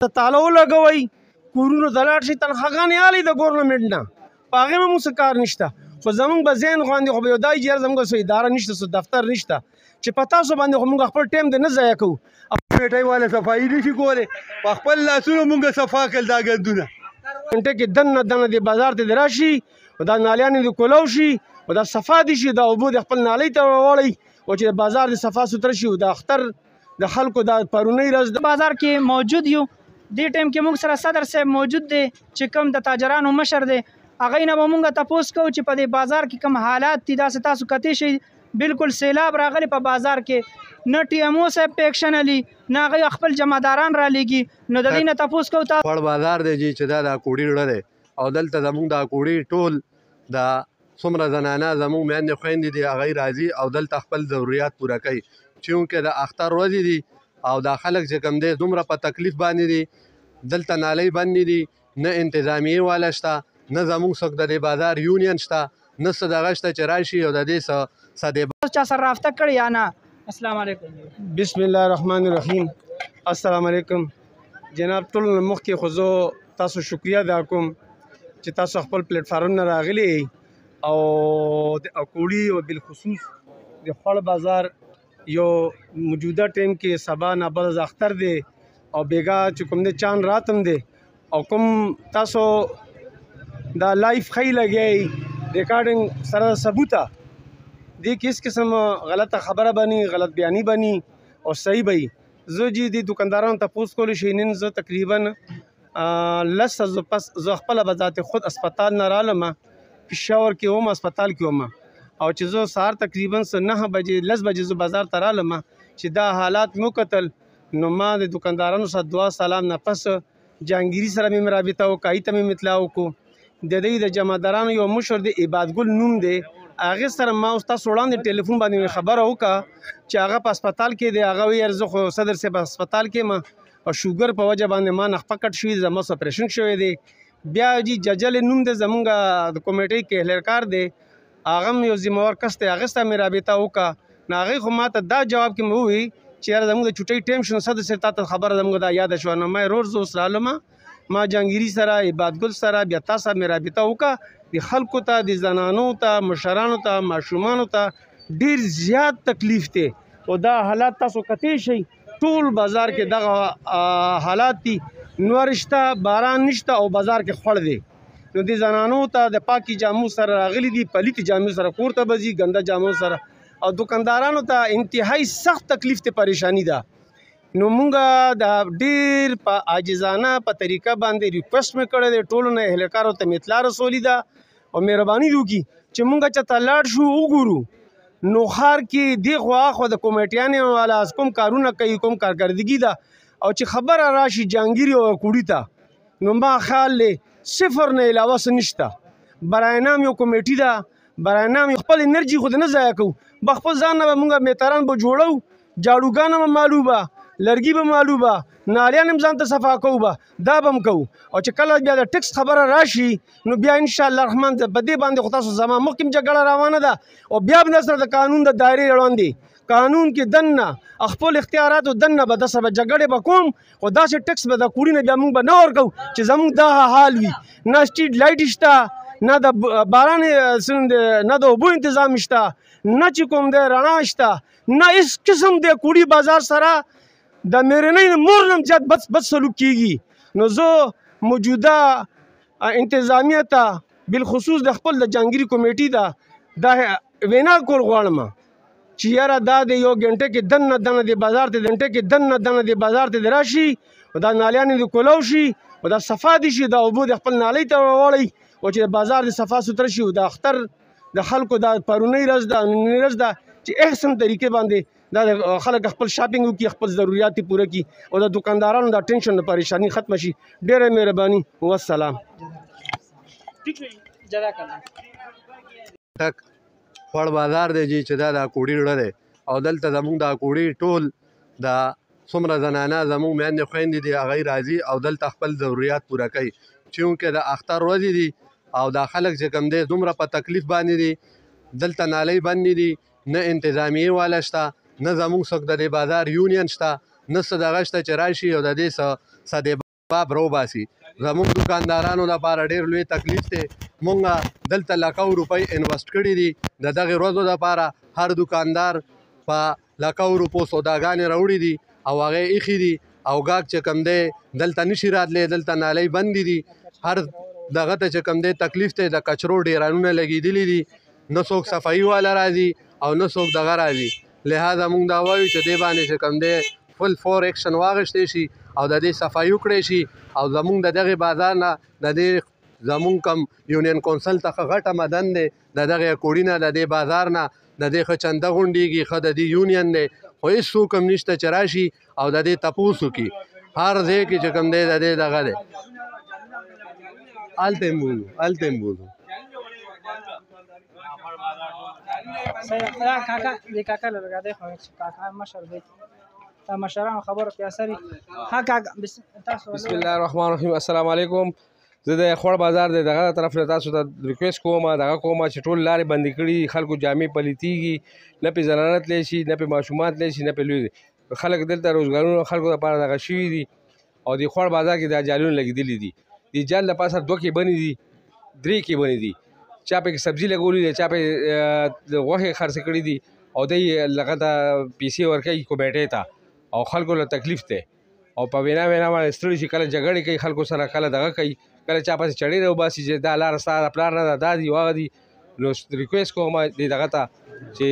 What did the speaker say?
ته تاله ولګوئ کورونو ته لاړ شئ تنخواګانې اخلئ د ګورنمنټ نه په هغې به مو څه کار نشته خو زمونږ به ذهن باندې خو به یو دا وي چې یاره زمونږ څه اداره نشته څه دفتر نشته چې په تاسو باندې خو مونږ خپل ټایم دی نه ضایع کوو کمیټۍ والا صفایي نشي کولی په خپل لاسونو مونږ صفا کړل دا ګندونه ګنټه کې دننه دننه دې بازار ته دې راشي دا نالیانې دې کولو شي دا صفا دي شي دا اوبه د خپل نالۍ ته راوړئ او چې بازار دې صفا سوتره شي د اختر د خلکو دا پرونۍ ورځ د بازار کې موجود یو دې ټایم کې موږ سره صدر صاحب موجود دی چې کوم د تاجرانو مشر دی هغې نه به موږ تپوس کوو چې په دې بازار کې کوم حالات دي داسې تاسو کتی شئ بالکل سیلاب راغلی په بازار کې نه ټي ایم او صاحب په ایکشن علي نه هغوی خپل جمعداران رالیږي نو د دې نه تپوس کوو خړ بازار دی چې دا د کوړي زړه دی او دلته زموږ د کوړي ټول د څومره زنانه زموږ میندې خویندې دي هغوی راځي او دلته خپل ضروریات پوره کوي چونکې د اختر ورځې دي او دا خلک چې کوم دی دومره په تکلیف باندې دي دلته نالۍ بندې دي نه انتظامیې والا شته نه زموږ څوک د دې بازار یونین شته نه څه دغه شته چې راشي او د دې څه چا سره رابطه کړې یا نه السلام علیکم بسم الله الرحمن الرحیم السلام علیکم جناب ټول مخکې خو زه تاسو شکریه ادا کوم چې تاسو خپل پلیټ فارم نه راغلي او د اکوړي او بالخصوص د خړ بازار یو موجوده ټایم کې سبا نه بعد از اختر دی او بیګا چې کوم دی چاند رات هم دی او کوم تاسو دا لایف ښی لګیئ ریکارډنګ سره ثبوته دې کې هېڅ قسم غلطه خبره بني غلط بیاني بني او صحیح به وي زه جی دې دکاندارانو تپوس کولی شئ نن زه تقریبا لس ورځو پس زه خپله به ذات خود اسپتال نه رالم پېښور کې وم اسپتال کې وم او چې زه سهار تقریبا 9 بجې 10 بجې زه بازار ته رالم چې دا حالات مې وکتل نو ما د دکاندارانو سره دعا سلام نه پس جهانګیري سره مې رابطه وکړه هغې ته مې اطلاع وکړو د دې د جمعدارانو یو مشر دی عباد ګل نوم دی هغې سره ما اوس تاسو وړاندې ټلیفون باندې مې خبره وکړه چې هغه په اسپتال کې دی هغه ویل زه خو صدر صاحب اسپتال کې یم او شوګر په وجه باندې ما نخپه کټ شوي زما اپریشن شوی دی بیا جی ججل نوم دی زمونږ د کمیټۍ کې هلرکار دی هغه هم یو ذمهوار کس دی هغې سره مې رابطه وکړه نو هغې خو ما ته دا جواب کې مې وویل چې یاره زموږ د چوټۍ ټایم شو نو صدر صاحب تا ته خبره زموږ دا یاده شوه نو ما یې روز زه اوس رالم ما جهانګیري سره عباد ګل سره بیا تا سره مې رابطه وکړه د خلکو ته د زنانو ته مشرانو ته ماشومانو ته ډېر زیات تکلیف دی او دا حالات تاسو کتی شئ ټول بازار کې دغه حالات دي نور شته باران نشته او بازار کې خوړ دی نو د زنانو ته د پاکي جامو سره راغلي دي پلیتې جامو سره کور ته به ځي ګنده جامو سره او دکاندارانو ته انتهایی سخت تکلیف ته پریشانی ده نو مونږ د ډېر په عاجزانه په طریقه باندې ریکویسټ مې کړی دی ټولو نه اهلکارو ته مې اطلاع رسولي ده او مهرباني دې وکړي چې مونږ چېرته لاړ شو وګورو نو ښار کې دې خوا اخوا د کمیټیانو والا کوم کارونه کوي کوم کارکردګي ده او چې خبره راشي جهانګیري او کوړي ته نو ما خیال دی صفر نه علاوه څه نشته برای نام یو کمیټي ده برای نام خپل انرژي خو نه ضایع کوو به خپل ځان نه به مونږ میتران به جوړو جاړوګان به مالو به لرګي به مالو به نالیان هم ځان ته صفا کوو به دا به هم کوو او چې کله بیا د ټکس خبره راشي نو بیا انشاءالله رحمان په دې باندې خو تاسو زما مخکې هم جګړه روانه ده او بیا به سره د قانون د دایرې وړاندې قانون کې دننه خپل اختیاراتو دننه به د سره جګړې به کوم خو داسې ټکس به د کوړي نه بیا موږ به نه ورکوو چې زموږ دا حال وي نه سټریټ لایټ شته نه د باران نه د اوبو انتظام شته نه چې کوم دی رڼا شته نه هېڅ قسم دی کوړي بازار سره د میرنۍ مور نه زیات بد سلوک کیږي نو زه موجوده انتظامیه ته بالخصوص د خپل د جهانګیري کمیټې ته دا وینا کول غواړم چې یاره دا د یو ګنټه کې دننه دننه د بازار ته ګنټه کې دننه دننه د بازار ته راشي او دا نالیانې د کولو شي او دا صفا دي شي دا اوبه د خپل نالۍ ته راوړئ او چې بازار د صفا سوتره شي او د اختر د خلکو دا پرونۍ ورځ ده نننۍ ورځ ده چې احسن طریقې باندې دا خلک خپل شاپینګ وکړي خپل ضروریات یې پوره کړي او د دکاندارانو دا ټینشن د پریشانی ختمه شي ډېره مهرباني والسلام خړ بازار دی چې دا د کوړي زړه دی او دلته زموږ د کوړي ټول د څومره زنانه زموږ میندې خویندې دي هغوی راځي او دلته خپل ضروریات پوره کوي چونکې د اختر ورځې دي او دا خلک چې کوم دی دومره په تکلیف باندې دي دلته نالۍ بندې دي نه انتظامیې والا شته نه زموږ څوک د دې بازار یونین شته نه څه دغه شته چې راشي او د دې څه باب روباسي. زموږ دکاندارانو لپاره ډېر لوی تکلیف دی. مونږ دلته لکو روپۍ انویسټ کړي دي د دغې ورځو لپاره. هر دکاندار په لکو روپو سوداګانې راوړي دي او هغې ایښي دي او ګاګ چې کوم دی دلته نشي راتلی، دلته نالۍ بندې دي. هر دغه ته چې کوم دی تکلیف دی، د کچرو ډیرانونه لګېدلي دي، نه څوک صفایي والا راځي او نه څوک دغه راځي. لہذا مونږ دا وایو چې دې باندې چې کوم دی فل فور ایکشن واخیستی شي او د دې صفایي وکړی شي او زمونږ د دغې بازار نه د دې زمونږ کم یونین کونسل څخه غټه مدن دی د دغې کوړي نه د دې بازار نه د دې ښه چنده غونډېږي، ښه د دې یونین دی، خو هېڅ څوک هم نشته چې راشي او د دې تپوس وکړي. هر ځای کې چې کوم دی د دې دغه دی هلته یې بولو کاکا دې کاکا له لګا دی خو کاکا مشر دی تا مشرانو خبرو کې اثر ها کاکا بسم الله الرحمن الرحیم. السلام علیکم. زه د خوړ بازار د دغه طرف نه تاسو ته ریکویسټ کوم چې ټول لارې بندې کړي، خلکو جامې پلیتېږي، نه پې زنانه تللی شي، نه پې ماشومان تللی شي، نه پې لوی دي. خلک دلته روزګارونو خلکو لپاره دغه شوي دي او د خوړ بازار کې دا جالونه لګېدلي دي. د جال د پاسه 2 کې بنې دي، 3 کې بنې دي، چا پکې سبزي لګولي دي، چا پکې غوښې خرڅې کړي دي او دی لغه ته پیسې ورکوي کمیټې ته او خلکو له تکلیف دی او په وینا باندې ستړي شي. کله جګړې کوي خلکو سره، کله دغه کوي، کله چا پسې چړې راوباسي چې دا لاره ستا د پلار نه ده، دا دي هغه دي. نو ریکویسټ کوم دغه ته چې